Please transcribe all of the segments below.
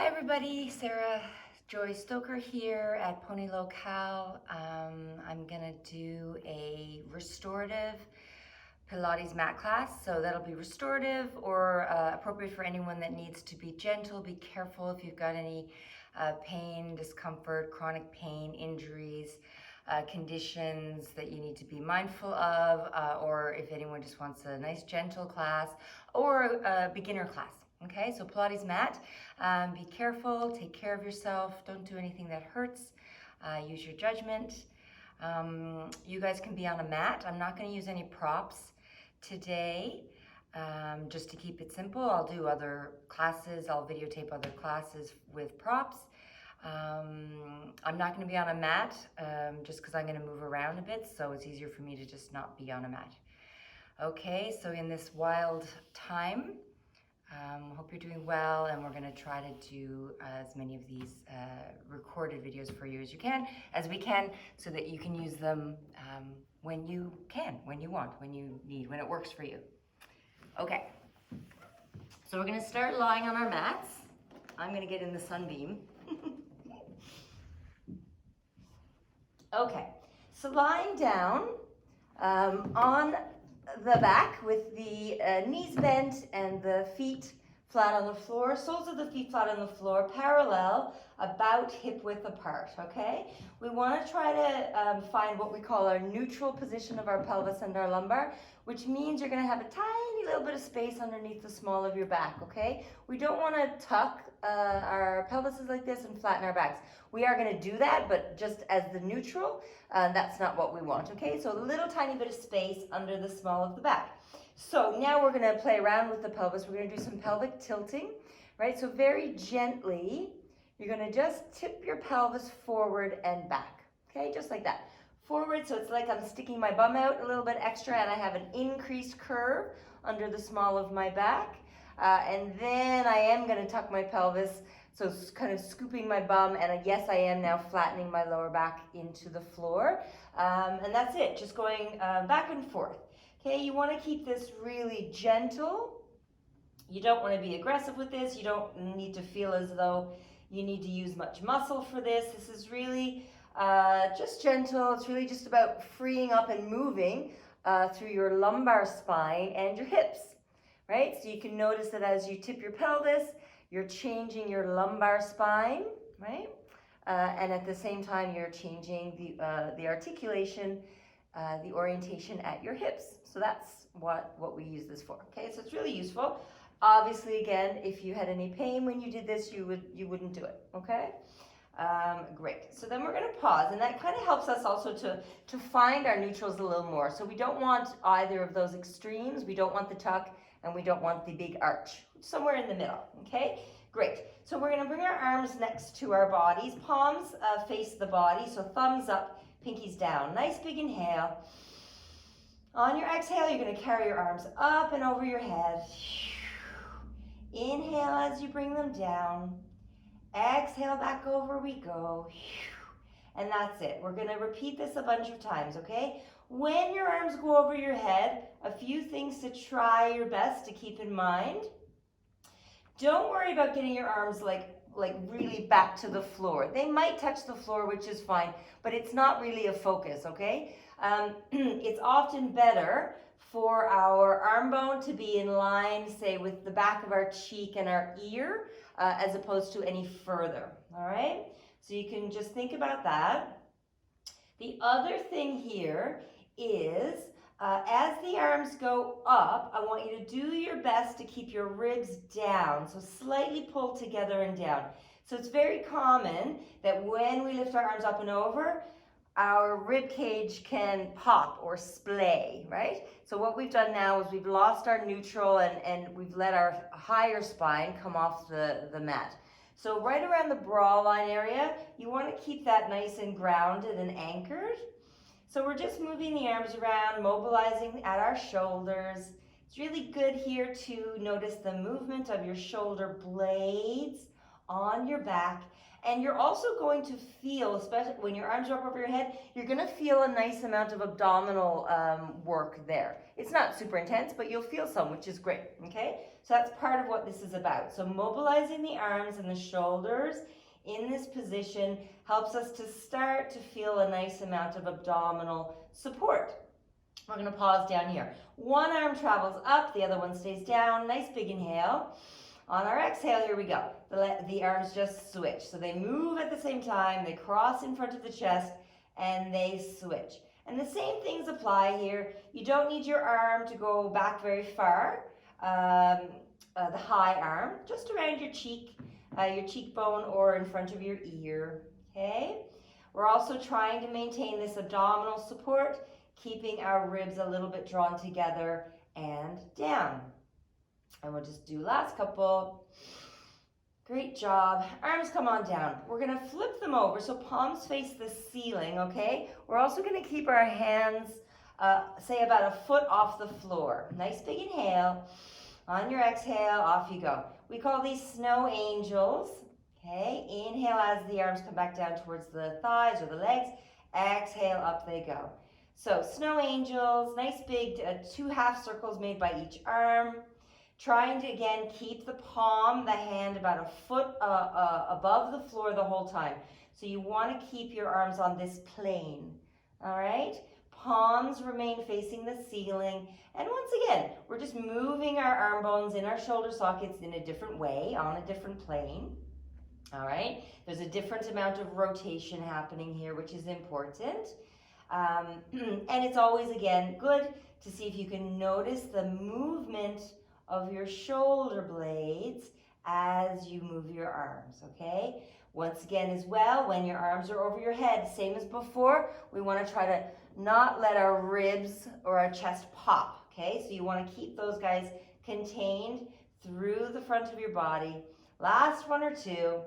Hi everybody, Sarah Joy Stoker here at Pony Locale. I'm gonna do a restorative Pilates mat class. So that'll be restorative or appropriate for anyone that needs to be gentle. Be careful if you've got any pain, discomfort, chronic pain, injuries, conditions that you need to be mindful of, or if anyone just wants a nice gentle class or a beginner class. Okay, so Pilates mat, be careful, take care of yourself, don't do anything that hurts, use your judgment. You guys can be on a mat. I'm not gonna use any props today, just to keep it simple. I'll do other classes, I'll videotape other classes with props. I'm not gonna be on a mat, just because I'm gonna move around a bit, so it's easier for me to just not be on a mat. Okay, so in this wild time, hope you're doing well, and we're going to try to do as many of these recorded videos for you as we can, so that you can use them when you can, when you want, when you need, when it works for you. Okay, so we're going to start lying on our mats. I'm going to get in the sunbeam. Okay, so lying down on the back with the knees bent and the feet flat on the floor, soles of the feet flat on the floor, parallel, about hip width apart, okay? We want to try to find what we call our neutral position of our pelvis and our lumbar, which means you're going to have a tiny little bit of space underneath the small of your back, okay? We don't want to tuck our pelvises like this and flatten our backs. We are going to do that, but just as the neutral, that's not what we want, okay? So a little tiny bit of space under the small of the back. So now we're going to play around with the pelvis. We're going to do some pelvic tilting, right? So very gently, you're going to just tip your pelvis forward and back, okay? Just like that. Forward, so it's like I'm sticking my bum out a little bit extra, and I have an increased curve under the small of my back. And then I am going to tuck my pelvis, so it's kind of scooping my bum, and yes, I am now flattening my lower back into the floor. And that's it, just going back and forth. Okay, you want to keep this really gentle. You don't want to be aggressive with this. You don't need to feel as though you need to use much muscle for this. This is really just gentle. It's really just about freeing up and moving through your lumbar spine and your hips, right? So you can notice that as you tip your pelvis, you're changing your lumbar spine, right? And at the same time, you're changing the articulation, the orientation at your hips. So that's what we use this for, okay? So it's really useful. Obviously, again, if you had any pain when you did this, you wouldn't do it, okay? Great. So then we're going to pause, and that kind of helps us also to find our neutrals a little more. So we don't want either of those extremes. We don't want the tuck, and we don't want the big arch. Somewhere in the middle, okay? Great. So we're going to bring our arms next to our bodies. Palms face the body, so thumbs up, pinkies down. Nice big inhale. On your exhale, you're going to carry your arms up and over your head. Inhale as you bring them down. Exhale, back over we go. And that's it. We're going to repeat this a bunch of times, okay? When your arms go over your head, a few things to try your best to keep in mind. Don't worry about getting your arms like really back to the floor. They might touch the floor, which is fine, but it's not really a focus, okay? It's often better for our arm bone to be in line, say, with the back of our cheek and our ear, as opposed to any further, all right? So you can just think about that. The other thing here is, as the arms go up, I want you to do your best to keep your ribs down, so slightly pull together and down. So it's very common that when we lift our arms up and over, our rib cage can pop or splay, right? So what we've done now is we've lost our neutral and we've let our higher spine come off the mat. So right around the bra line area, you want to keep that nice and grounded and anchored. So we're just moving the arms around, mobilizing at our shoulders. It's really good here to notice the movement of your shoulder blades on your back. And you're also going to feel, especially when your arms are up over your head, you're going to feel a nice amount of abdominal work there. It's not super intense, but you'll feel some, which is great, okay? So that's part of what this is about. So mobilizing the arms and the shoulders in this position helps us to start to feel a nice amount of abdominal support. We're going to pause down here. One arm travels up, the other one stays down. Nice big inhale. On our exhale, here we go. The arms just switch. So they move at the same time, they cross in front of the chest, and they switch. And the same things apply here. You don't need your arm to go back very far, the high arm, just around your cheek, your cheekbone, or in front of your ear, okay? We're also trying to maintain this abdominal support, keeping our ribs a little bit drawn together and down. And we'll just do last couple. Great job. Arms come on down. We're going to flip them over so palms face the ceiling, okay? We're also going to keep our hands, say about a foot off the floor. Nice big inhale. On your exhale, off you go. We call these snow angels, okay? Inhale as the arms come back down towards the thighs or the legs. Exhale, up they go. So snow angels, nice big 2 half circles made by each arm. Trying to, again, keep the palm, the hand about a foot above the floor the whole time. So you want to keep your arms on this plane, all right? Palms remain facing the ceiling. And once again, we're just moving our arm bones in our shoulder sockets in a different way, on a different plane, all right? There's a different amount of rotation happening here, which is important. And it's always, again, good to see if you can notice the movement of your shoulder blades as you move your arms, okay? Once again as well, when your arms are over your head, same as before, we want to try to not let our ribs or our chest pop, okay? So you want to keep those guys contained through the front of your body. Last one or two,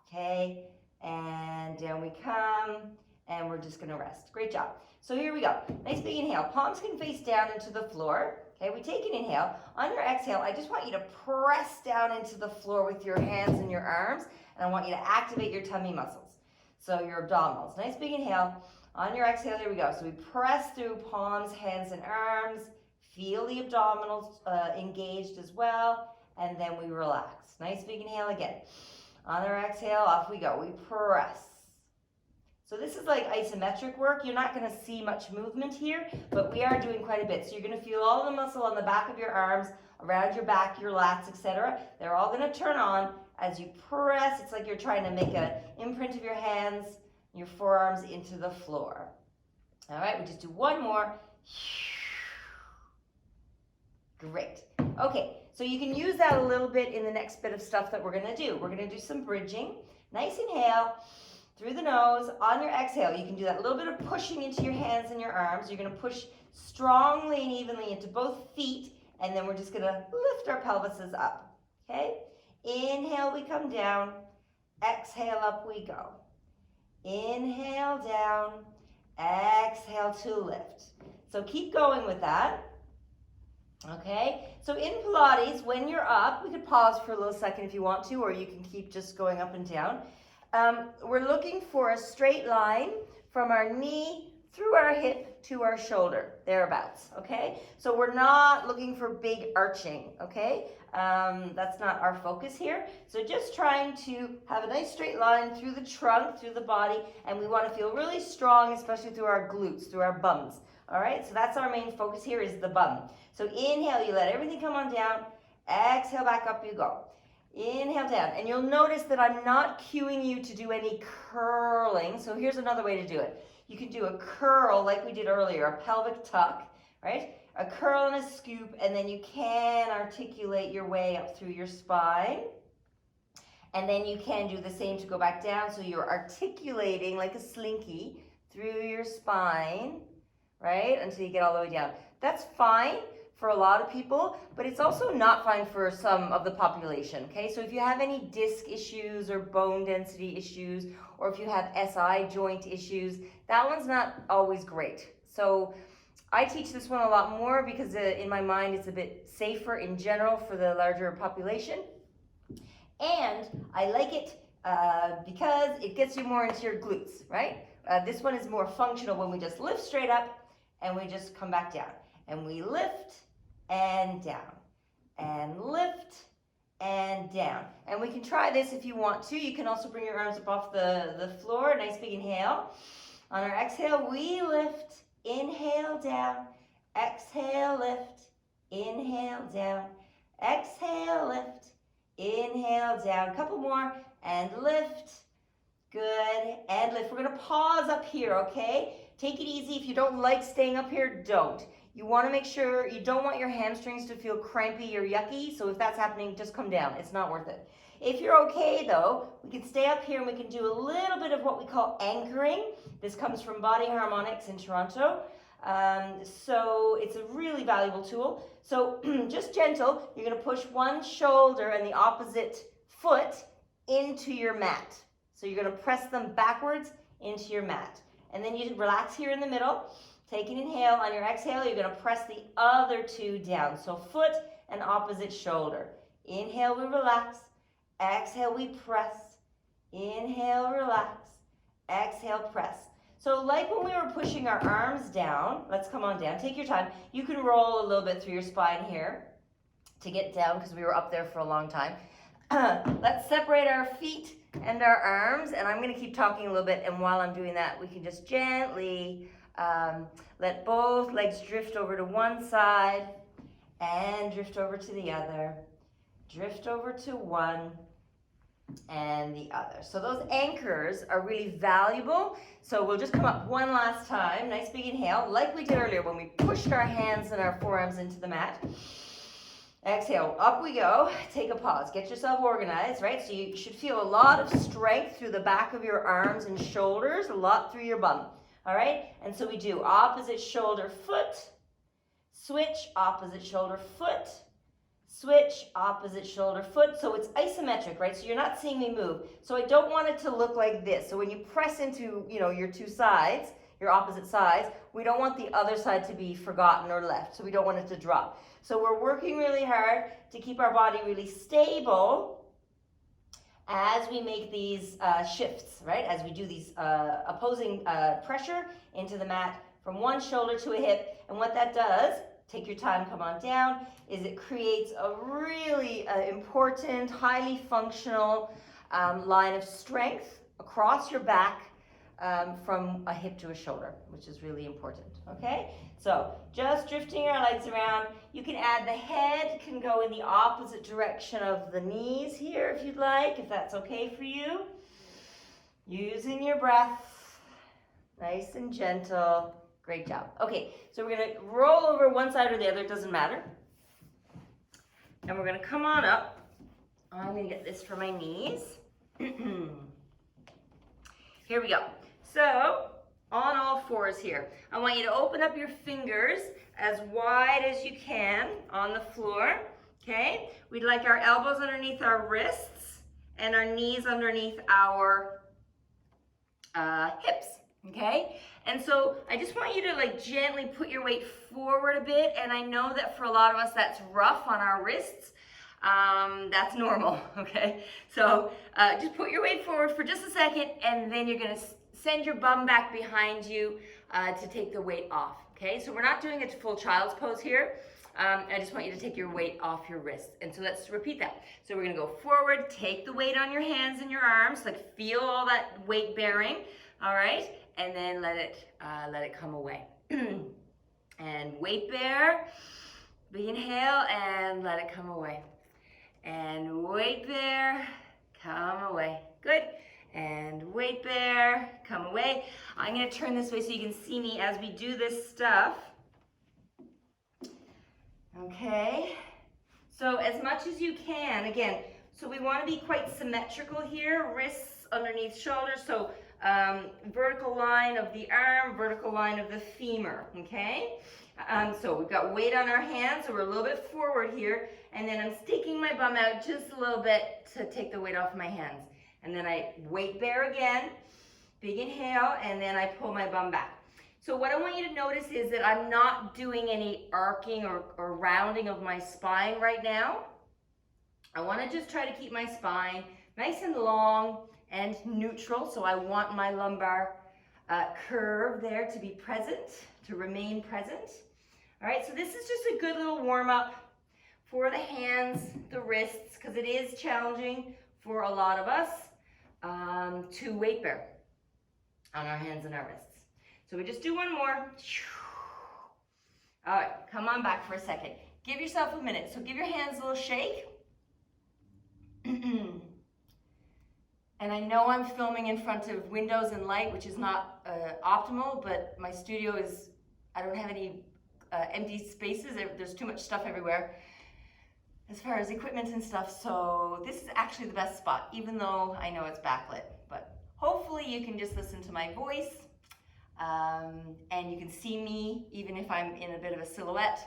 okay? And down we come, and we're just going to rest. Great job. So here we go. Nice big inhale. Palms can face down into the floor. Okay, we take an inhale. On your exhale, I just want you to press down into the floor with your hands and your arms, and I want you to activate your tummy muscles. So your abdominals. Nice big inhale. On your exhale, here we go. So we press through palms, hands, and arms. Feel the abdominals engaged as well, and then we relax. Nice big inhale again. On our exhale, off we go. We press. So this is like isometric work. You're not going to see much movement here, but we are doing quite a bit. So you're going to feel all the muscle on the back of your arms, around your back, your lats, etc. They're all going to turn on as you press. It's like you're trying to make an imprint of your hands, your forearms into the floor. All right, we just do one more. Great. Okay, so you can use that a little bit in the next bit of stuff that we're going to do. We're going to do some bridging. Nice inhale. Through the nose. On your exhale, you can do that little bit of pushing into your hands and your arms. You're going to push strongly and evenly into both feet, and then we're just going to lift our pelvises up, okay? Inhale, we come down. Exhale, up we go. Inhale, down. Exhale to lift. So keep going with that, okay? So in Pilates, when you're up, we could pause for a little second if you want to, or you can keep just going up and down. We're looking for a straight line from our knee through our hip to our shoulder, thereabouts, okay? So we're not looking for big arching, okay? That's not our focus here. So just trying to have a nice straight line through the trunk, through the body, and we want to feel really strong, especially through our glutes, through our bums, all right? So that's our main focus here is the bum. So inhale, you let everything come on down. Exhale, back up you go. Inhale down, and you'll notice that I'm not cueing you to do any curling. So here's another way to do it. You can do a curl like we did earlier, a pelvic tuck, right? A curl and a scoop, and then you can articulate your way up through your spine. And then you can do the same to go back down, so you're articulating like a slinky through your spine, right? Until you get all the way down. That's fine for a lot of people, but it's also not fine for some of the population, okay? So if you have any disc issues or bone density issues, or if you have SI joint issues, that one's not always great. So I teach this one a lot more because in my mind it's a bit safer in general for the larger population. And I like it because it gets you more into your glutes, right? This one is more functional when we just lift straight up and we just come back down. And we lift and down and lift and down. And we can try this if you want to. You can also bring your arms up off the floor. Nice big inhale. On our exhale, we lift, inhale down, exhale, lift, inhale down, exhale, lift, inhale down. A couple more, and lift. Good, and lift. We're gonna pause up here, okay? Take it easy. If you don't like staying up here, don't. You wanna make sure you don't want your hamstrings to feel crampy or yucky, so if that's happening, just come down. It's not worth it. If you're okay though, we can stay up here and we can do a little bit of what we call anchoring. This comes from Body Harmonics in Toronto. So it's a really valuable tool. So just gentle, you're gonna push one shoulder and the opposite foot into your mat. So you're gonna press them backwards into your mat. And then you relax here in the middle. Take an inhale. On your exhale, you're gonna press the other two down. So foot and opposite shoulder. Inhale, we relax. Exhale, we press. Inhale, relax. Exhale, press. So like when we were pushing our arms down, let's come on down. Take your time. You can roll a little bit through your spine here to get down because we were up there for a long time. Let's separate our feet and our arms, and I'm going to keep talking a little bit, and while I'm doing that, we can just gently let both legs drift over to one side and drift over to the other. Drift over to one and the other. So those anchors are really valuable. So we'll just come up one last time. Nice big inhale, like we did earlier when we pushed our hands and our forearms into the mat. Exhale, up we go. Take a pause. Get yourself organized, right? So you should feel a lot of strength through the back of your arms and shoulders, a lot through your bum. All right? And so we do opposite shoulder, foot, switch, opposite shoulder, foot, switch, opposite shoulder, foot. So it's isometric, right? So you're not seeing me move. So I don't want it to look like this. So when you press into, your two sides, your opposite sides, we don't want the other side to be forgotten or left. So we don't want it to drop. So we're working really hard to keep our body really stable as we make these shifts, right? As we do these opposing pressure into the mat from one shoulder to a hip. And what that does, take your time, come on down, is it creates a really important, highly functional line of strength across your back from a hip to a shoulder, which is really important, okay? So just drifting our legs around. You can add the head, can go in the opposite direction of the knees here if you'd like, if that's okay for you. Using your breath, nice and gentle. Great job. Okay, so we're gonna roll over one side or the other, it doesn't matter. And we're gonna come on up. I'm gonna get this for my knees. Here we go. So, on all fours here. I want you to open up your fingers as wide as you can on the floor, okay? We'd like our elbows underneath our wrists and our knees underneath our hips, okay? And so I just want you to gently put your weight forward a bit, and I know that for a lot of us that's rough on our wrists. That's normal, okay? So just put your weight forward for just a second, and then you're gonna send your bum back behind you to take the weight off, okay? So we're not doing a full child's pose here. I just want you to take your weight off your wrists. And so let's repeat that. So we're gonna go forward, take the weight on your hands and your arms, feel all that weight bearing, all right? And then let it come away. And weight bear, big inhale, and let it come away. And weight bear, come away. Good. And weight bear, come away. I'm gonna turn this way so you can see me as we do this stuff. Okay. So as much as you can, again, so we wanna be quite symmetrical here, wrists underneath shoulders, so vertical line of the arm, vertical line of the femur, okay? So we've got weight on our hands, so we're a little bit forward here, and then I'm sticking my bum out just a little bit to take the weight off my hands. And then I weight bear again, big inhale, and then I pull my bum back. So what I want you to notice is that I'm not doing any arcing or rounding of my spine right now. I want to just try to keep my spine nice and long and neutral. So I want my lumbar curve there to be present, to remain present. All right, so this is just a good little warm up for the hands, the wrists, because it is challenging for a lot of us to weight bear on our hands and our wrists. So we just do one more. All right, come on back for a second. Give yourself a minute. So give your hands a little shake. And I know I'm filming in front of windows and light, which is not optimal, but my studio is, I don't have any empty spaces. There's too much stuff everywhere as far as equipment and stuff. So this is actually the best spot, even though I know it's backlit. But hopefully you can just listen to my voice and you can see me even if I'm in a bit of a silhouette.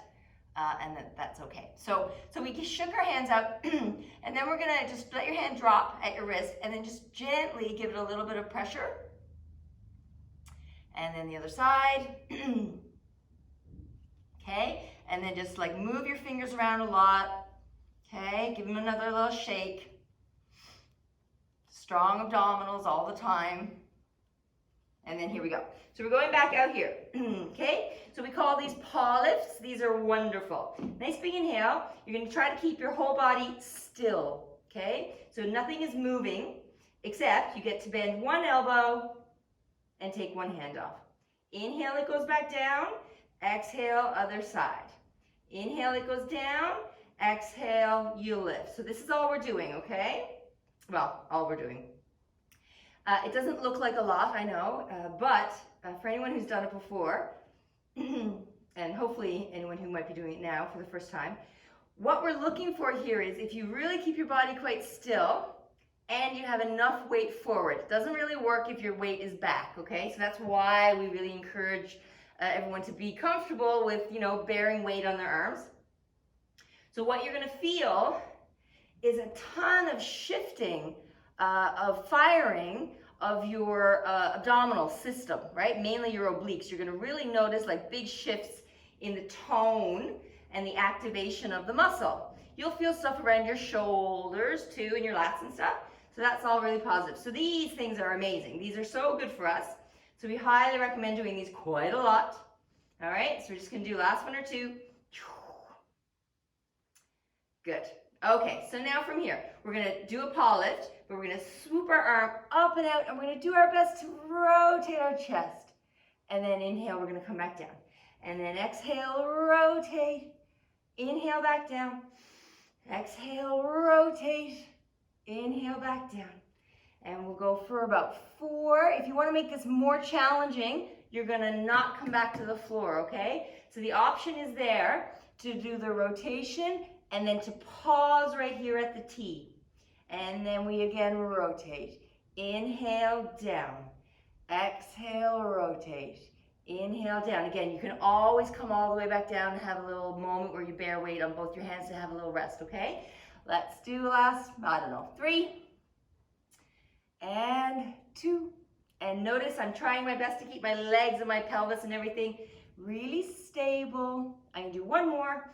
And that's okay. So we shook our hands out, and then we're gonna just let your hand drop at your wrist, and then just gently give it a little bit of pressure. And then the other side. Okay, and then just like move your fingers around a lot. Okay, give them another little shake. Strong abdominals all the time. And then here we go. So we're going back out here, okay? So we call these paw lifts. These are wonderful. Nice big inhale. You're gonna try to keep your whole body still, okay? So nothing is moving, except you get to bend one elbow and take one hand off. Inhale, it goes back down. Exhale, other side. Inhale, it goes down. Exhale, you lift. So this is all we're doing, okay? Well, all we're doing. It doesn't look like a lot, I know, but for anyone who's done it before, and hopefully anyone who might be doing it now for the first time, what we're looking for here is if you really keep your body quite still and you have enough weight forward. It doesn't really work if your weight is back, okay? So that's why we really encourage everyone to be comfortable with, bearing weight on their arms. So what you're gonna feel is a ton of shifting of firing of your abdominal system, right? Mainly your obliques. You're gonna really notice like big shifts in the tone and the activation of the muscle. You'll feel stuff around your shoulders too and your lats and stuff. So that's all really positive. So these things are amazing. These are so good for us. So we highly recommend doing these quite a lot. All right, so we're just gonna do last one or two. Good. Okay, so now from here, we're gonna do a paw lift, but we're gonna swoop our arm up and out, and we're gonna do our best to rotate our chest. And then inhale, we're gonna come back down. And then exhale, rotate. Inhale, back down. Exhale, rotate. Inhale, back down. And we'll go for about 4. If you wanna make this more challenging, you're gonna not come back to the floor, okay? So the option is there to do the rotation and then to pause right here at the T. And then we again rotate. Inhale, down. Exhale, rotate. Inhale, down. Again, you can always come all the way back down and have a little moment where you bear weight on both your hands to have a little rest, okay? Let's do last, 3 and 2. And notice I'm trying my best to keep my legs and my pelvis and everything really stable. I can do one more.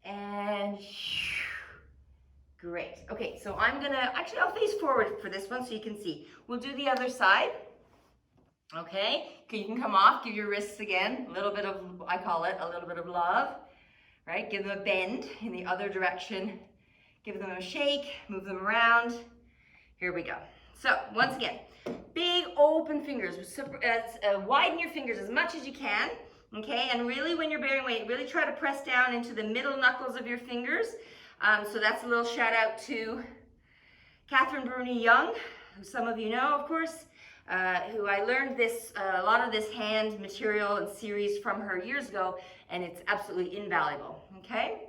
And great. Okay, so I'm gonna, actually I'll face forward for this one so you can see. We'll do the other side. Okay, you can come off, give your wrists again, a little bit of, I call it, a little bit of love, right? Give them a bend in the other direction. Give them a shake, move them around. Here we go. So once again, big open fingers. Widen your fingers as much as you can. Okay, and really when you're bearing weight, really try to press down into the middle knuckles of your fingers. So that's a little shout out to Catherine Bruni Young, who some of you know, of course, who I learned this, a lot of this hand material and series from her years ago, and it's absolutely invaluable, okay?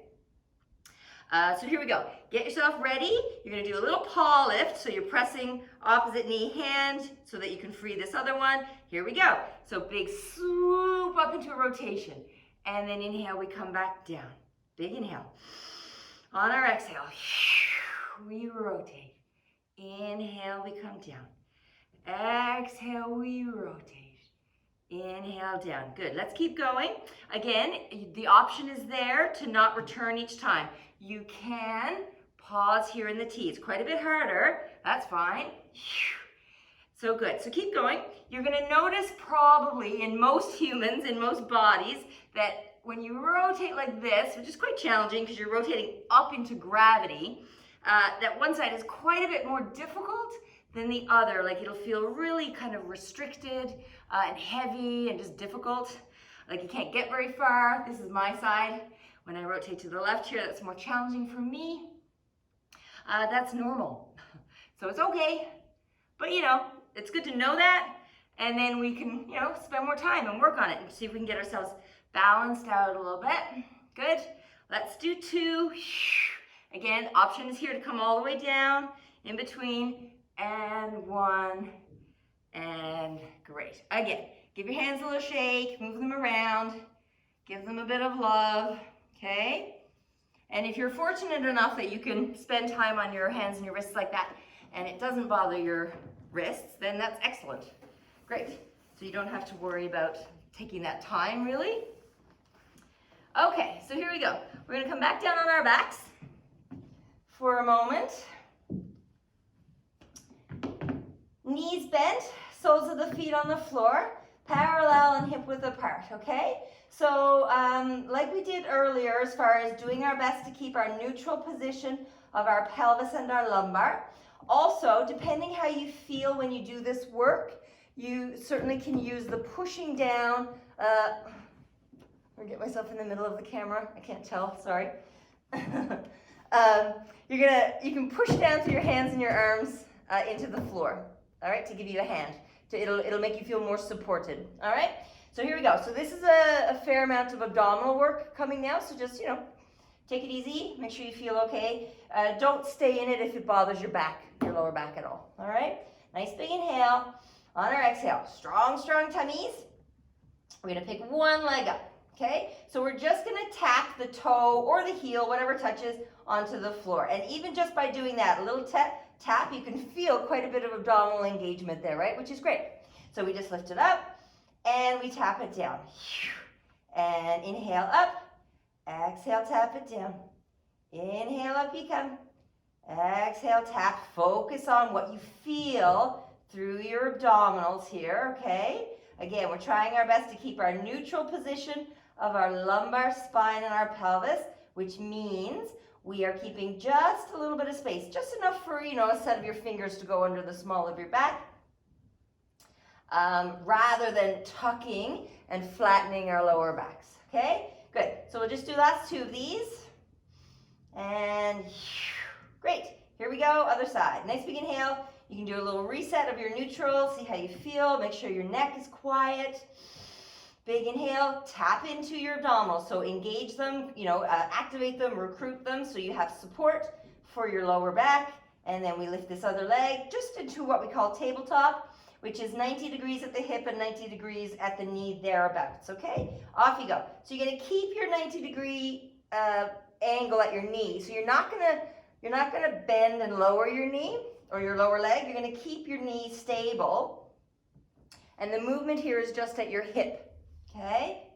So here we go. Get yourself ready. You're gonna do a little paw lift. So you're pressing opposite knee hand so that you can free this other one. Here we go. So big swoop up into a rotation. And then inhale, we come back down. Big inhale. On our exhale, we rotate. Inhale, we come down. Exhale, we rotate. Inhale, down. Good. Let's keep going. Again, the option is there to not return each time. You can Pause here in the T. It's quite a bit harder. That's fine. So good. So keep going. You're going to notice probably in most humans, in most bodies, that when you rotate like this, which is quite challenging because you're rotating up into gravity, that one side is quite a bit more difficult than the other. Like it'll feel really kind of restricted and heavy and just difficult. Like you can't get very far. This is my side. When I rotate to the left here, that's more challenging for me. That's normal. So it's okay. But you know, it's good to know that. And then we can, you know, spend more time and work on it and see if we can get ourselves balanced out a little bit. Good. Let's do 2. Again, option is here to come all the way down, in between, and 1, and great. Again, give your hands a little shake, move them around, give them a bit of love, okay? And if you're fortunate enough that you can spend time on your hands and your wrists like that, and it doesn't bother your wrists, then that's excellent. Great. So you don't have to worry about taking that time, really. Okay, so here we go. We're going to come back down on our backs for a moment. Knees bent, soles of the feet on the floor, parallel and hip width apart, okay? So like we did earlier, as far as doing our best to keep our neutral position of our pelvis and our lumbar. Also, depending how you feel when you do this work, you certainly can use the pushing down. Or get myself in the middle of the camera. I can't tell, sorry. You can push down through your hands and your arms into the floor, all right, to give you a hand. It'll make you feel more supported, all right? So here we go. So this is a fair amount of abdominal work coming now, so just, you know, take it easy, make sure you feel okay. Don't stay in it if it bothers your back, your lower back at all right? Nice big inhale. On our exhale, strong tummies. We're gonna pick one leg up, okay? So we're just gonna tap the toe or the heel, whatever touches, onto the floor. And even just by doing that, a little tap, you can feel quite a bit of abdominal engagement there, right? Which is great. So we just lift it up and we tap it down. And inhale up, exhale, tap it down. Inhale, up you come. Exhale, tap. Focus on what you feel through your abdominals here, okay? Again, we're trying our best to keep our neutral position of our lumbar spine and our pelvis, which means we are keeping just a little bit of space, just enough for, you know, a set of your fingers to go under the small of your back, rather than tucking and flattening our lower backs, okay? Good. So we'll just do last 2 of these. And great. Here we go, other side. Nice big inhale. You can do a little reset of your neutral, see how you feel. Make sure your neck is quiet. Big inhale, tap into your abdominals. So engage them, you know, activate them, recruit them so you have support for your lower back. And then we lift this other leg just into what we call tabletop, which is 90 degrees at the hip and 90 degrees at the knee thereabouts, okay? Off you go. So you're gonna keep your 90-degree angle at your knee. So you're not gonna bend and lower your knee or your lower leg. You're gonna keep your knee stable. And the movement here is just at your hip, okay?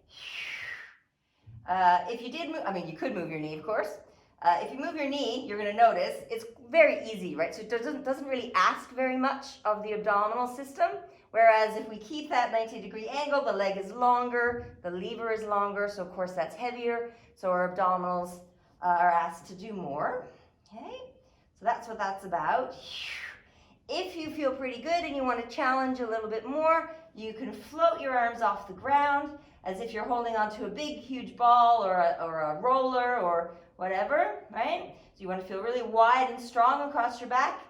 If you did move, I mean, you could move your knee, of course. If you move your knee, you're gonna notice it's very easy, right? So it doesn't really ask very much of the abdominal system. Whereas if we keep that 90-degree angle, the leg is longer, the lever is longer, so of course that's heavier. So our abdominals are asked to do more, okay? So that's what that's about. If you feel pretty good and you want to challenge a little bit more, you can float your arms off the ground as if you're holding onto a big, huge ball or a roller or whatever, right? So you want to feel really wide and strong across your back.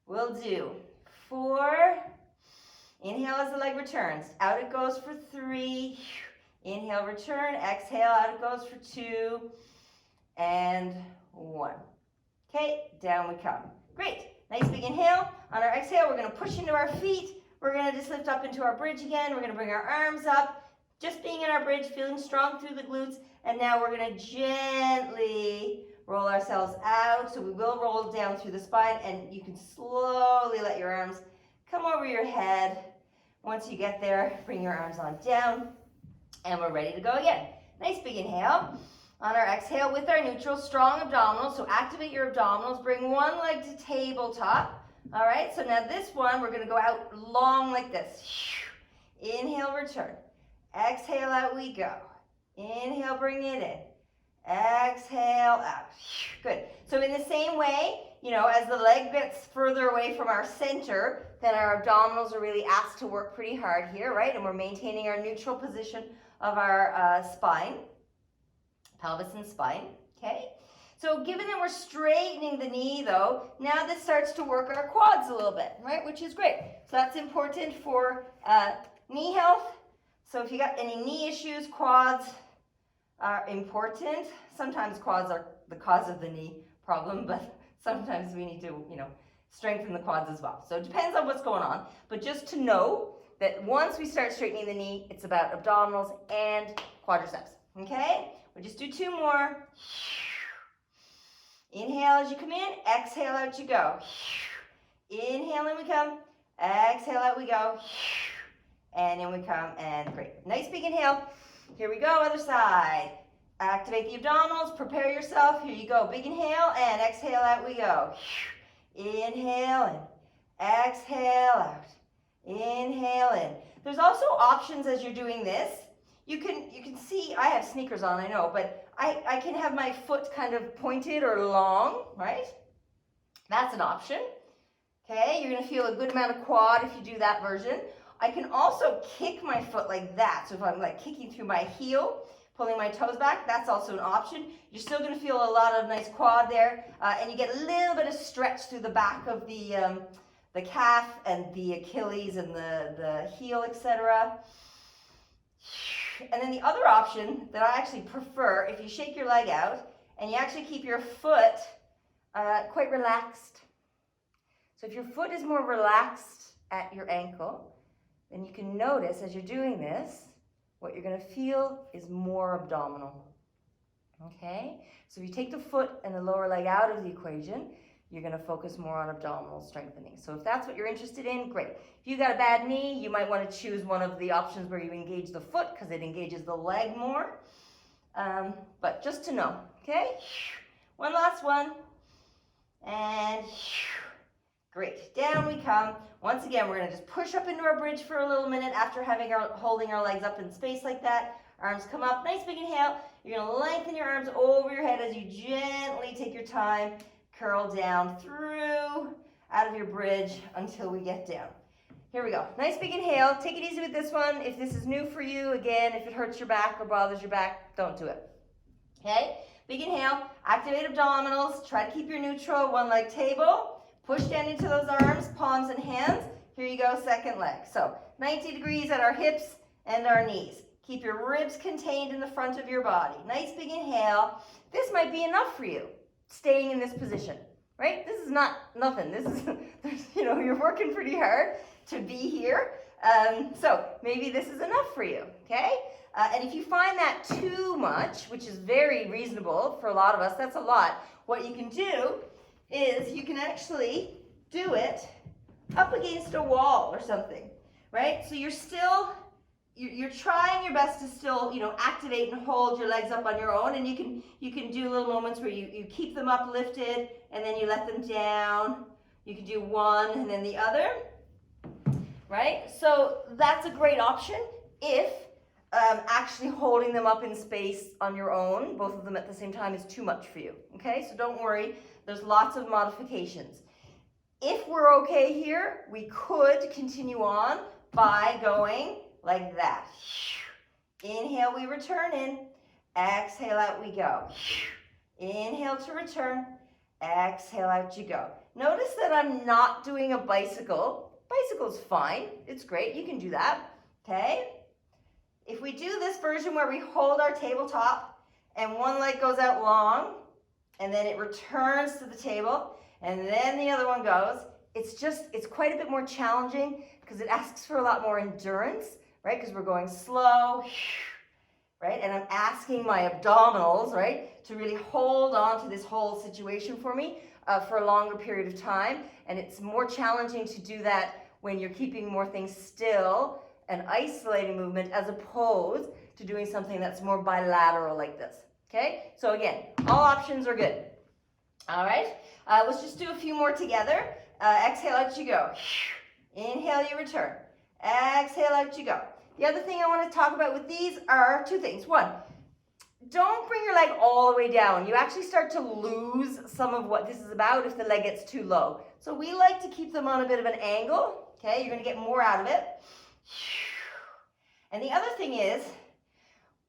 We'll do 4. Inhale as the leg returns. Out it goes for 3. Inhale, return. Exhale, out it goes for 2. And 1. Okay, down we come. Great. Nice big inhale. On our exhale, we're going to push into our feet. We're going to just lift up into our bridge again. We're going to bring our arms up. Just being in our bridge, feeling strong through the glutes. And now we're going to gently roll ourselves out. So we will roll down through the spine, and you can slowly let your arms come over your head. Once you get there, bring your arms on down, and we're ready to go again. Nice big inhale. On our exhale with our neutral, strong abdominals. So activate your abdominals. Bring one leg to tabletop. All right, so now this one, we're going to go out long like this. Inhale, return. Exhale, out we go. Inhale, bring it in. Exhale, out. Good. So in the same way, you know, as the leg gets further away from our center, then our abdominals are really asked to work pretty hard here, right? And we're maintaining our neutral position of our spine, pelvis and spine, okay? So given that we're straightening the knee though, now this starts to work our quads a little bit, right? Which is great. So that's important for knee health. So if you got any knee issues, quads are important. Sometimes quads are the cause of the knee problem, but sometimes we need to, you know, strengthen the quads as well. So it depends on what's going on, but just to know that once we start straightening the knee, it's about abdominals and quadriceps, okay? We'll just do two more. Inhale as you come in, exhale out you go. Inhale in we come, exhale out we go. And in we come, and great. Nice big inhale. Here we go, other side. Activate the abdominals, prepare yourself. Here you go, big inhale, and exhale out we go. Inhale in, exhale out. Inhale in. There's also options as you're doing this. You can see, I have sneakers on, I know, but I can have my foot kind of pointed or long, right? That's an option. Okay, you're gonna feel a good amount of quad if you do that version. I can also kick my foot like that. So if I'm like kicking through my heel, pulling my toes back, that's also an option. You're still gonna feel a lot of nice quad there, and you get a little bit of stretch through the back of the calf and the Achilles and the heel, etc. And then the other option that I actually prefer, if you shake your leg out and you actually keep your foot quite relaxed. So if your foot is more relaxed at your ankle, then you can notice as you're doing this, what you're going to feel is more abdominal. Okay? So if you take the foot and the lower leg out of the equation, you're going to focus more on abdominal strengthening. So if that's what you're interested in, great. If you got a bad knee, you might want to choose one of the options where you engage the foot because it engages the leg more. But just to know, okay? One last one. And great. Down we come. Once again, we're going to just push up into our bridge for a little minute after holding our legs up in space like that. Arms come up. Nice big inhale. You're going to lengthen your arms over your head as you gently take your time. Curl down through, out of your bridge until we get down. Here we go. Nice big inhale. Take it easy with this one. If this is new for you, again, if it hurts your back or bothers your back, don't do it. Okay? Big inhale. Activate abdominals. Try to keep your neutral. One leg table. Push down into those arms, palms and hands. Here you go, second leg. So 90 degrees at our hips and our knees. Keep your ribs contained in the front of your body. Nice big inhale. This might be enough for you. Staying in this position, right? This is not nothing. This is, you know, you're working pretty hard to be here. So maybe this is enough for you, okay? And if you find that too much, which is very reasonable for a lot of us, that's a lot. What you can do is you can actually do it up against a wall or something, right? So you're still, you're trying your best to still, you know, activate and hold your legs up on your own, and you can do little moments where you keep them up lifted and then you let them down. You can do one and then the other, right? So that's a great option if actually holding them up in space on your own, both of them at the same time, is too much for you, okay? So don't worry, there's lots of modifications. If we're okay here, we could continue on by going like that. Inhale, we return in. Exhale, out we go. Inhale to return. Exhale, out you go. Notice that I'm not doing a bicycle. Bicycle's fine. It's great. You can do that. Okay? If we do this version where we hold our tabletop and one leg goes out long and then it returns to the table and then the other one goes, it's quite a bit more challenging because it asks for a lot more endurance, right? Because we're going slow, right? And I'm asking my abdominals, right, to really hold on to this whole situation for me for a longer period of time. And it's more challenging to do that when you're keeping more things still and isolating movement as opposed to doing something that's more bilateral like this, Okay, so again, all options are good. All right, let's just do a few more together. Exhale, out you go. Inhale, you return. Exhale, out you go. The other thing I want to talk about with these are two things. One, don't bring your leg all the way down. You actually start to lose some of what this is about if the leg gets too low. So we like to keep them on a bit of an angle. Okay, you're going to get more out of it. And the other thing is,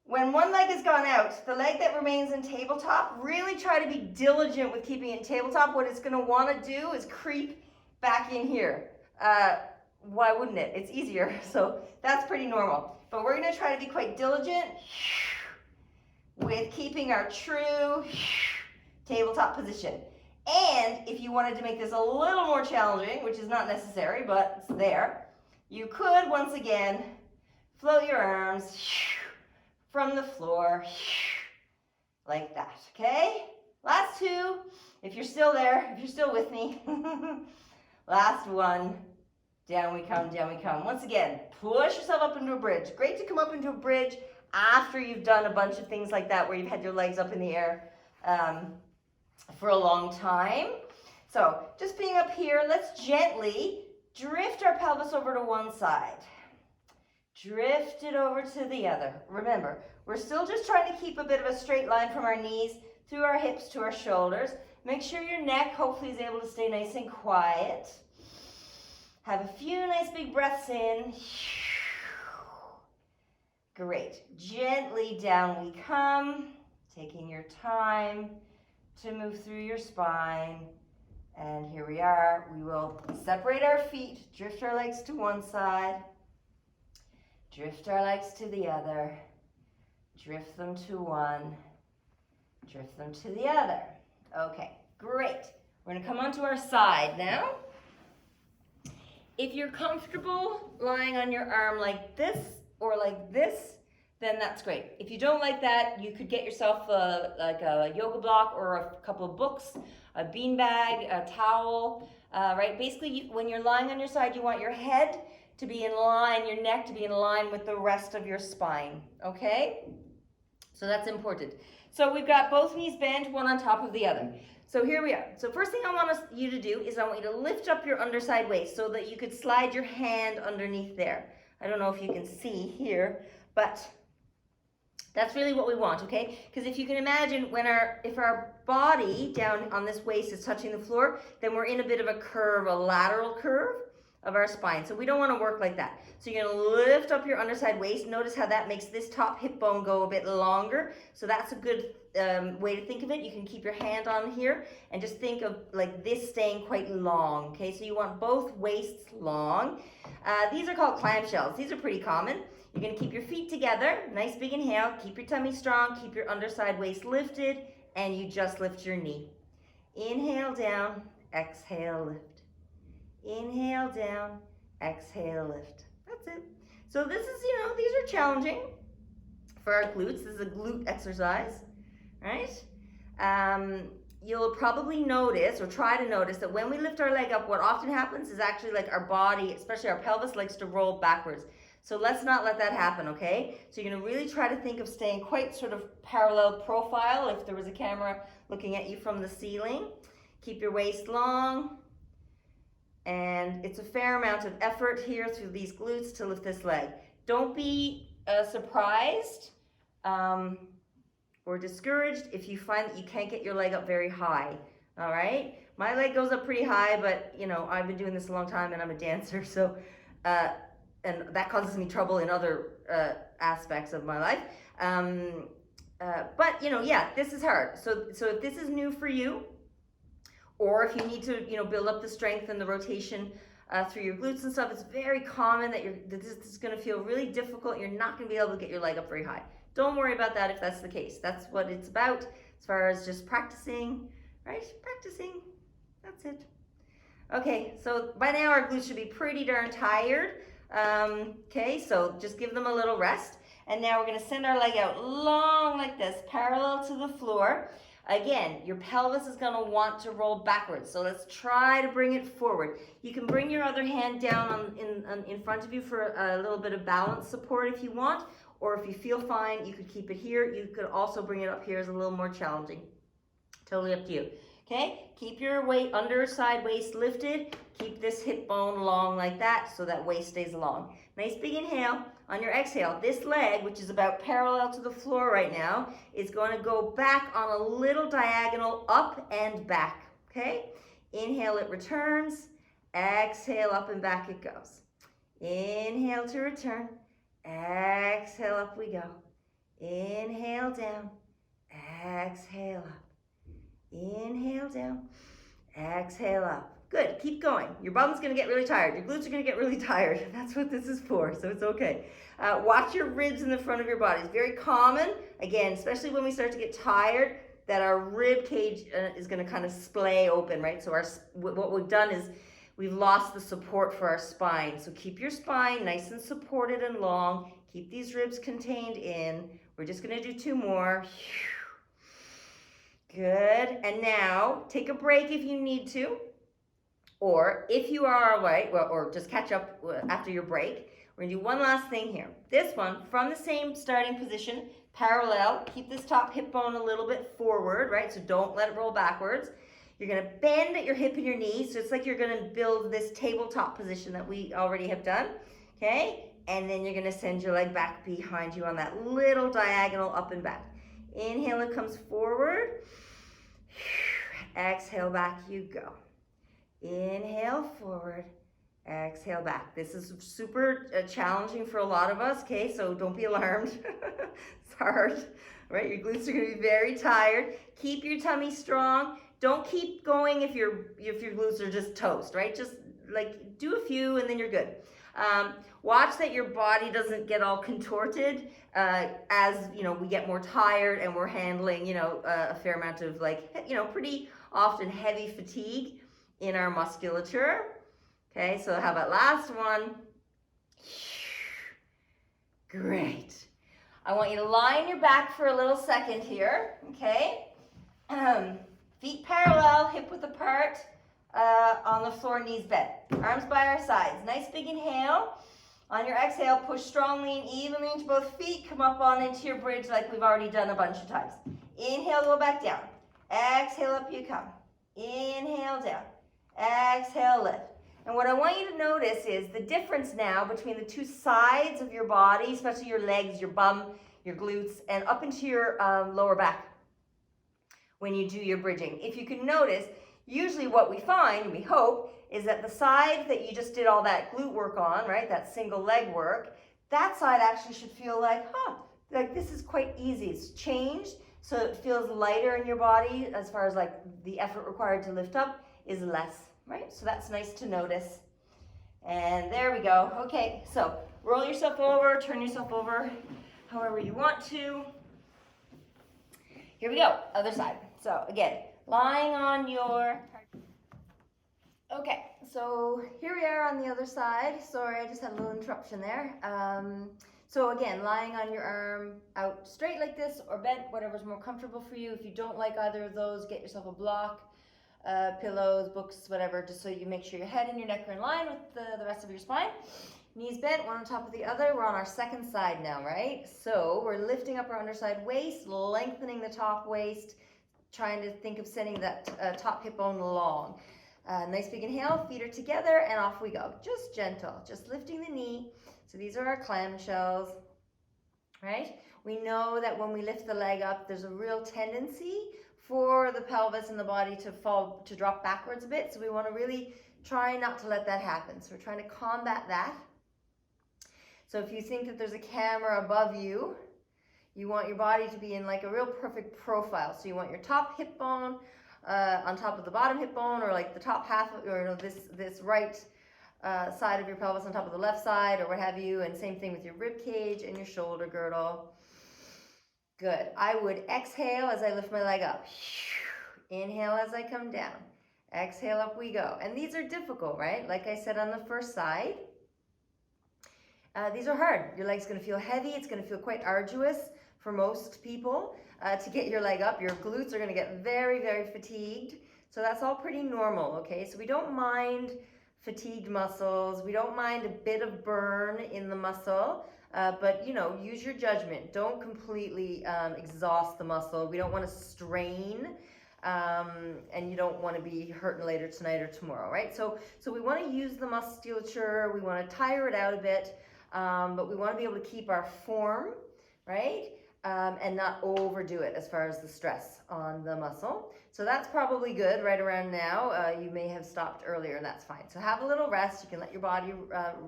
when one leg has gone out, the leg that remains in tabletop, really try to be diligent with keeping it in tabletop. What it's going to want to do is creep back in here. Why wouldn't it? It's easier, so that's pretty normal. But we're going to try to be quite diligent with keeping our true tabletop position. And if you wanted to make this a little more challenging, which is not necessary, but it's there, you could, once again, float your arms from the floor, like that, okay? Last two, if you're still there, if you're still with me. Last one, down we come, down we come. Once again, push yourself up into a bridge. Great to come up into a bridge after you've done a bunch of things like that, where you've had your legs up in the air for a long time. So just being up here, let's gently drift our pelvis over to one side. Drift it over to the other. Remember, we're still just trying to keep a bit of a straight line from our knees through our hips to our shoulders. Make sure your neck hopefully is able to stay nice and quiet. Have a few nice big breaths in. Great. Gently down we come, taking your time to move through your spine. And here we are. We will separate our feet, drift our legs to one side. Drift our legs to the other, drift them to one, drift them to the other. Okay, great. We're going to come onto our side now. If you're comfortable lying on your arm like this or like this, then that's great. If you don't like that, you could get yourself like a yoga block or a couple of books, a beanbag, a towel, right? Basically, when you're lying on your side, you want your head to be in line, your neck to be in line with the rest of your spine, okay? So that's important. So we've got both knees bent, one on top of the other. So here we are. So first thing I want you to do is I want you to lift up your underside waist so that you could slide your hand underneath there. I don't know if you can see here, but that's really what we want, okay? Because if you can imagine, if our body down on this waist is touching the floor, then we're in a bit of a curve, a lateral curve of our spine. So we don't want to work like that. So you're going to lift up your underside waist. Notice how that makes this top hip bone go a bit longer. So that's a good way to think of it. You can keep your hand on here and just think of like this staying quite long. Okay, so you want both waists long. These are called clamshells. These are pretty common. You're going to keep your feet together. Nice big inhale. Keep your tummy strong. Keep your underside waist lifted. And you just lift your knee. Inhale down. Exhale, lift. Inhale down, exhale, lift. That's it. So this is, these are challenging for our glutes. This is a glute exercise, right? You'll probably notice or try to notice that when we lift our leg up, what often happens is actually like our body, especially our pelvis, likes to roll backwards. So let's not let that happen, okay? So you're gonna really try to think of staying quite sort of parallel profile if there was a camera looking at you from the ceiling. Keep your waist long. And it's a fair amount of effort here through these glutes to lift this leg. Don't be surprised or discouraged if you find that you can't get your leg up very high, all right? My leg goes up pretty high, but I've been doing this a long time and I'm a dancer, so, and that causes me trouble in other aspects of my life. But yeah, this is hard. So if this is new for you, or if you need to, build up the strength and the rotation through your glutes and stuff, it's very common that this is going to feel really difficult. You're not going to be able to get your leg up very high. Don't worry about that if that's the case. That's what it's about as far as just practicing, right? Practicing. That's it. Okay, so by now our glutes should be pretty darn tired. Okay, so just give them a little rest. And now we're going to send our leg out long like this, parallel to the floor. Again, your pelvis is going to want to roll backwards, so let's try to bring it forward. You can bring your other hand down in front of you for a little bit of balance support if you want, or if you feel fine, you could keep it here. You could also bring it up here as a little more challenging. Totally up to you. Okay, keep your weight under side waist lifted. Keep this hip bone long like that so that waist stays long. Nice big inhale. On your exhale, this leg, which is about parallel to the floor right now, is going to go back on a little diagonal up and back. Okay, inhale, it returns. Exhale, up and back it goes. Inhale to return. Exhale, up we go. Inhale down. Exhale up. Inhale down, exhale up. Good, keep going. Your bum's gonna get really tired. Your glutes are gonna get really tired. That's what this is for, so it's okay. Watch your ribs in the front of your body. It's very common, again, especially when we start to get tired, that our rib cage is gonna kind of splay open, right? So what we've done is we've lost the support for our spine. So keep your spine nice and supported and long. Keep these ribs contained in. We're just gonna do 2 more. Good, and now take a break if you need to, or if you are all right, or just catch up after your break. We're gonna do one last thing here. This one, from the same starting position, parallel, keep this top hip bone a little bit forward, right? So don't let it roll backwards. You're gonna bend at your hip and your knees, so it's like you're gonna build this tabletop position that we already have done, okay? And then you're gonna send your leg back behind you on that little diagonal up and back. Inhale, it comes forward. Exhale, back you go. Inhale, forward. Exhale, back. This is super challenging for a lot of us, okay? So don't be alarmed. It's hard, right? Your glutes are gonna be very tired. Keep your tummy strong. Don't keep going if your glutes are just toast, right? Just like do a few and then you're good. Watch that your body doesn't get all contorted as you know we get more tired and we're handling a fair amount of pretty often heavy fatigue in our musculature. Okay, so how about last one? Great. I want you to lie on your back for a little second here. Okay, feet parallel, hip width apart. On the floor, knees bent. Arms by our sides. Nice big inhale. On your exhale, push strongly and evenly into both feet. Come up on into your bridge like we've already done a bunch of times. Inhale, go back down. Exhale, up you come. Inhale, down. Exhale, lift. And what I want you to notice is the difference now between the 2 sides of your body, especially your legs, your bum, your glutes, and up into your lower back when you do your bridging. If you can notice, usually what we find, we hope, is that the side that you just did all that glute work on, right, that single leg work, that side actually should feel like, like this is quite easy. It's changed, so it feels lighter in your body as far as like the effort required to lift up is less, right? So that's nice to notice. And there we go. Okay, so roll yourself over, turn yourself over however you want to. Here we go, other side. So again, lying on your... Okay, so here we are on the other side. Sorry, I just had a little interruption there. So again, lying on your arm out straight like this or bent, whatever's more comfortable for you. If you don't like either of those, get yourself a block, pillows, books, whatever, just so you make sure your head and your neck are in line with the rest of your spine. Knees bent, one on top of the other. We're on our second side now, right? So we're lifting up our underside waist, lengthening the top waist, trying to think of sending that top hip bone long. Nice big inhale, feet are together, and off we go. Just gentle, just lifting the knee. So these are our clamshells, right? We know that when we lift the leg up, there's a real tendency for the pelvis and the body to drop backwards a bit. So we want to really try not to let that happen. So we're trying to combat that. So if you think that there's a camera above you, you want your body to be in like a real perfect profile. So you want your top hip bone on top of the bottom hip bone, or like the top half, or this right side of your pelvis on top of the left side, or what have you. And same thing with your rib cage and your shoulder girdle. Good. I would exhale as I lift my leg up. Inhale as I come down. Exhale, up we go. And these are difficult, right? Like I said on the first side, these are hard. Your leg's going to feel heavy. It's going to feel quite arduous for most people to get your leg up. Your glutes are going to get very, very fatigued. So that's all pretty normal, okay? So we don't mind fatigued muscles. We don't mind a bit of burn in the muscle. but you know, use your judgment. Don't completely exhaust the muscle. We don't want to strain, and you don't want to be hurting later tonight or tomorrow, right? So we want to use the musculature. We want to tire it out a bit, but we want to be able to keep our form, right? And not overdo it as far as the stress on the muscle. So that's probably good right around now. You may have stopped earlier, and that's fine. So have a little rest. You can let your body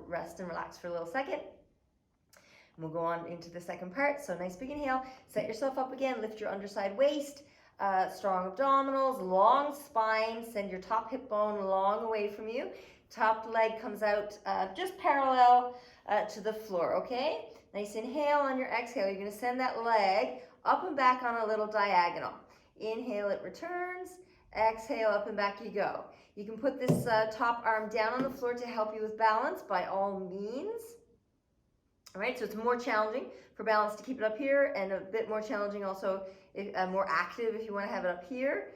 rest and relax for a little second. And we'll go on into the second part. So nice big inhale. Set yourself up again. Lift your underside waist. Strong abdominals, long spine. Send your top hip bone long away from you. Top leg comes out just parallel to the floor, okay? Nice inhale. On your exhale, you're going to send that leg up and back on a little diagonal. Inhale, it returns. Exhale, up and back you go. You can put this top arm down on the floor to help you with balance by all means. All right, so it's more challenging for balance to keep it up here, and a bit more challenging also, more active if you want to have it up here.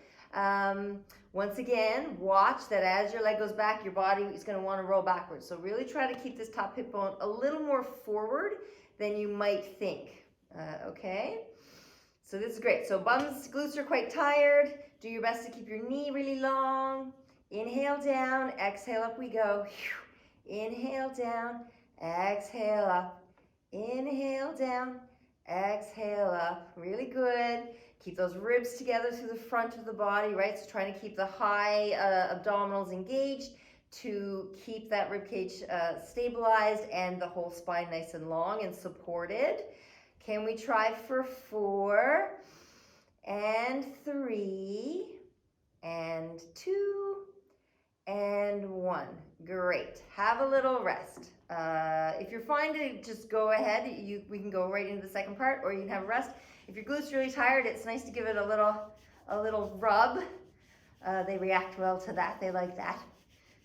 Once again, watch that as your leg goes back, your body is going to want to roll backwards. So really try to keep this top hip bone a little more forward than you might think, okay? So this is great. So bums, glutes are quite tired. Do your best to keep your knee really long. Inhale down, exhale up we go. Inhale down, exhale up. Inhale down, exhale up. Really good. Keep those ribs together through the front of the body, right? So trying to keep the high abdominals engaged to keep that rib cage stabilized and the whole spine nice and long and supported. Can we try for 4 and 3 and 2 and 1? Great. Have a little rest. If you're fine to just go ahead, we can go right into the second part, or you can have a rest. If your glutes are really tired, it's nice to give it a little rub. They react well to that. They like that.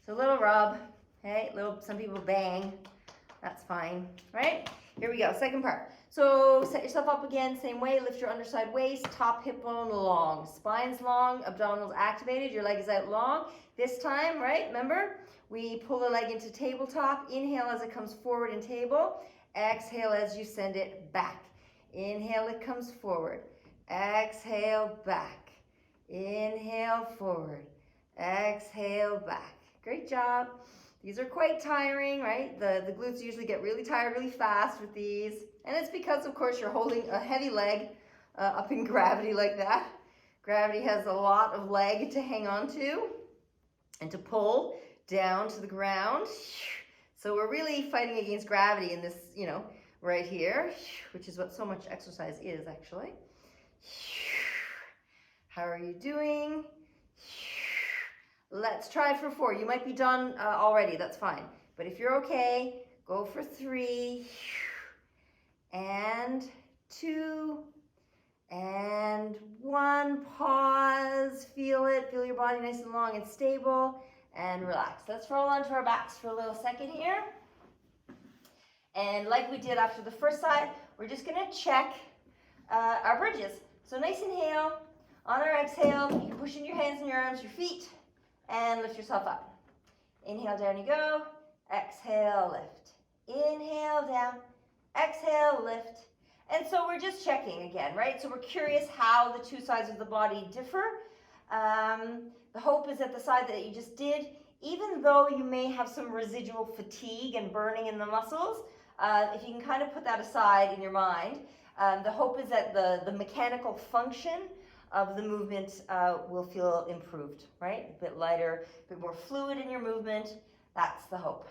So a little rub, okay? Some people bang. That's fine, right? Here we go, second part. So set yourself up again, same way. Lift your underside waist, top hip bone long. Spine's long, abdominals activated, your leg is out long. This time, right, remember, we pull the leg into tabletop. Inhale as it comes forward in table. Exhale as you send it back. Inhale, it comes forward. Exhale, back. Inhale, forward. Exhale, back. Great job. These are quite tiring, right? The glutes usually get really tired really fast with these. And it's because, of course, you're holding a heavy leg up in gravity like that. Gravity has a lot of leg to hang on to and to pull down to the ground. So we're really fighting against gravity in this, right here, which is what so much exercise is, actually. How are you doing? Let's try for 4. You might be done already, that's fine. But if you're okay, go for 3 and 2 and 1. Pause, feel it, feel your body nice and long and stable, and relax. Let's roll onto our backs for a little second here. And like we did after the first side, we're just gonna check our bridges. So nice inhale. On our exhale, you can push in your hands and your arms, your feet, and lift yourself up. Inhale, down you go. Exhale, lift. Inhale, down. Exhale, lift. And so we're just checking again, right? So we're curious how the two sides of the body differ. The hope is that the side that you just did, even though you may have some residual fatigue and burning in the muscles, if you can kind of put that aside in your mind, the hope is that the mechanical function of the movement will feel improved, right? A bit lighter, a bit more fluid in your movement. That's the hope.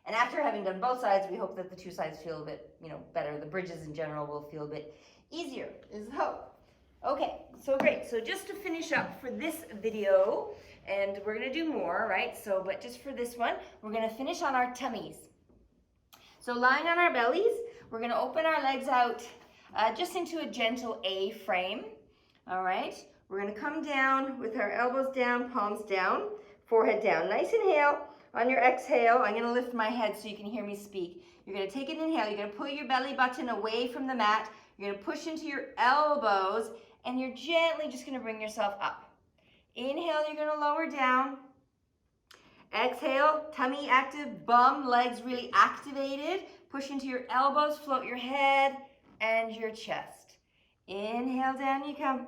And after having done both sides, we hope that the two sides feel a bit, better. The bridges in general will feel a bit easier, is the hope. Okay, so great. So just to finish up for this video, and we're gonna do more, right? But just for this one, we're gonna finish on our tummies. So lying on our bellies, we're gonna open our legs out just into a gentle A frame. All right, we're gonna come down with our elbows down, palms down, forehead down. Nice inhale. On your exhale, I'm gonna lift my head so you can hear me speak. You're gonna take an inhale, you're gonna pull your belly button away from the mat, you're gonna push into your elbows, and you're gently just gonna bring yourself up. Inhale, you're gonna lower down. Exhale, tummy active, bum, legs really activated. push into your elbows, float your head and your chest. Inhale, down you come.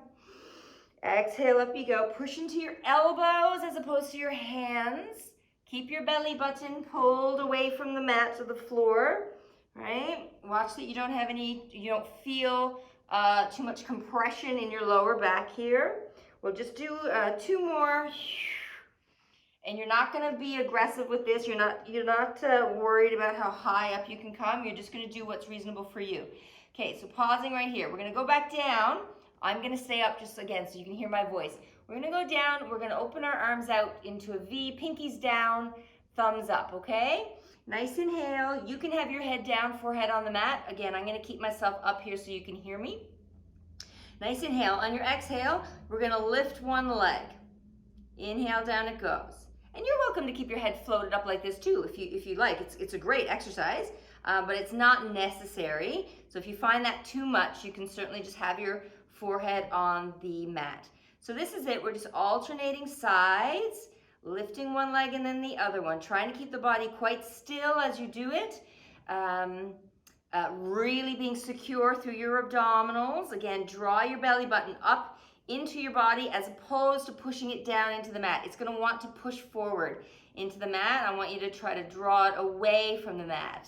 Exhale, up you go. Push into your elbows as opposed to your hands. Keep your belly button pulled away from the mat to the floor, right? Watch that you don't feel too much compression in your lower back here. We'll just do 2 more. And you're not going to be aggressive with this. You're not worried about how high up you can come. You're just going to do what's reasonable for you. Okay, so pausing right here. We're going to go back down. I'm going to stay up just again so you can hear my voice. We're going to go down. We're going to open our arms out into a V, pinkies down, thumbs up, okay? Nice inhale. You can have your head down, forehead on the mat. Again, I'm going to keep myself up here so you can hear me. Nice inhale. On your exhale, we're going to lift one leg. Inhale, down it goes. And you're welcome to keep your head floated up like this too if you like. It's a great exercise, but it's not necessary. So if you find that too much, you can certainly just have your forehead on the mat. So this is it. We're just alternating sides, lifting one leg and then the other one, trying to keep the body quite still as you do it. Really being secure through your abdominals. Again, draw your belly button up into your body as opposed to pushing it down into the mat. It's going to want to push forward into the mat. I want you to try to draw it away from the mat.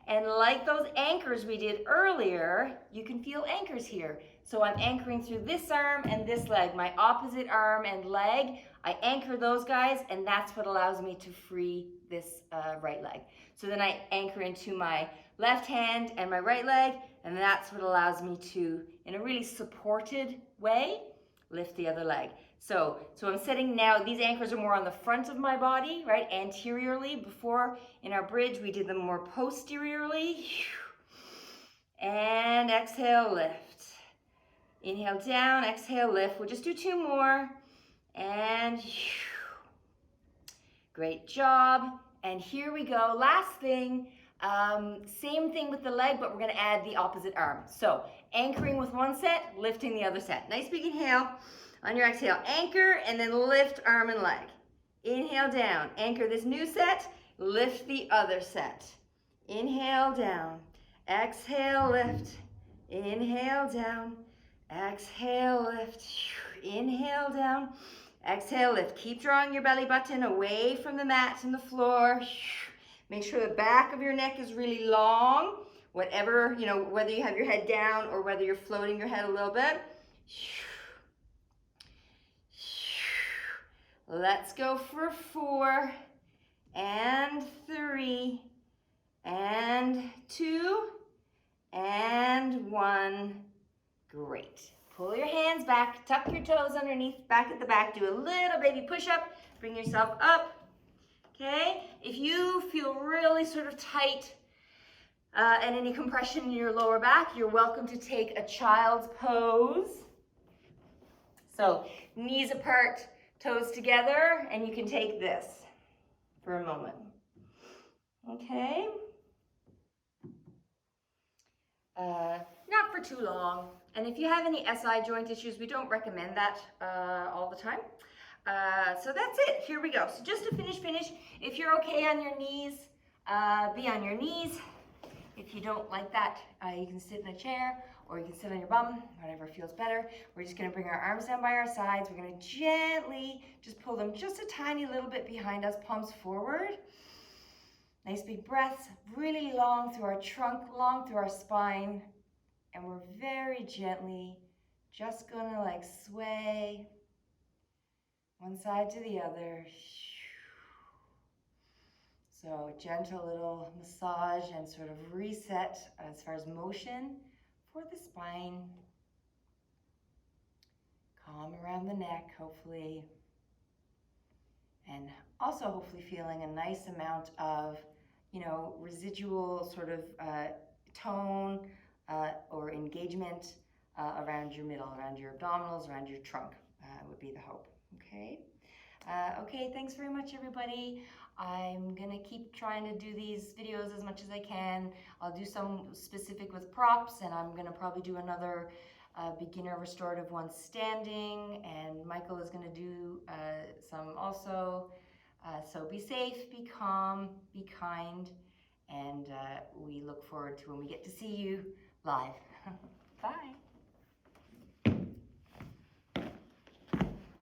And like those anchors we did earlier, you can feel anchors here. So I'm anchoring through this arm and this leg, my opposite arm and leg. I anchor those guys, and that's what allows me to free this right leg. So then I anchor into my left hand and my right leg, and that's what allows me to, in a really supported way, lift the other leg. So I'm setting now, these anchors are more on the front of my body, right, anteriorly. Before, in our bridge, we did them more posteriorly. And exhale, lift. Inhale down, exhale, lift. We'll just do 2 more. And great job. And here we go. Last thing, same thing with the leg, but we're going to add the opposite arm. So anchoring with one set, lifting the other set. Nice big inhale. On your exhale, anchor and then lift arm and leg. Inhale down, anchor this new set, lift the other set. Inhale down, exhale, lift. Inhale down, exhale, lift. Inhale down, exhale, lift. Keep drawing your belly button away from the mat and the floor. Make sure the back of your neck is really long. Whatever, whether you have your head down or whether you're floating your head a little bit. Let's go for 4 and 3 and 2 and 1. Great. Pull your hands back, tuck your toes underneath, back at the back. Do a little baby push-up. Bring yourself up. Okay? If you feel really sort of tight and any compression in your lower back, you're welcome to take a child's pose. So knees apart, toes together, and you can take this for a moment. Okay? Not for too long. And if you have any SI joint issues, we don't recommend that all the time. So that's it. Here we go. So just to finish, if you're okay on your knees, be on your knees. If you don't like that, you can sit in a chair or you can sit on your bum, whatever feels better. We're just going to bring our arms down by our sides. We're going to gently just pull them just a tiny little bit behind us, palms forward. Nice big breaths, really long through our trunk, long through our spine. And we're very gently just going to like sway one side to the other. So gentle little massage and sort of reset as far as motion for the spine. Calm around the neck, hopefully. And also hopefully feeling a nice amount of, residual sort of tone or engagement around your middle, around your abdominals, around your trunk would be the hope. Okay? Okay, thanks very much, everybody. I'm gonna keep trying to do these videos as much as I can. I'll do some specific with props, and I'm gonna probably do another beginner restorative one standing, and Michael is gonna do some also. So be safe, be calm, be kind, and we look forward to when we get to see you live. Bye.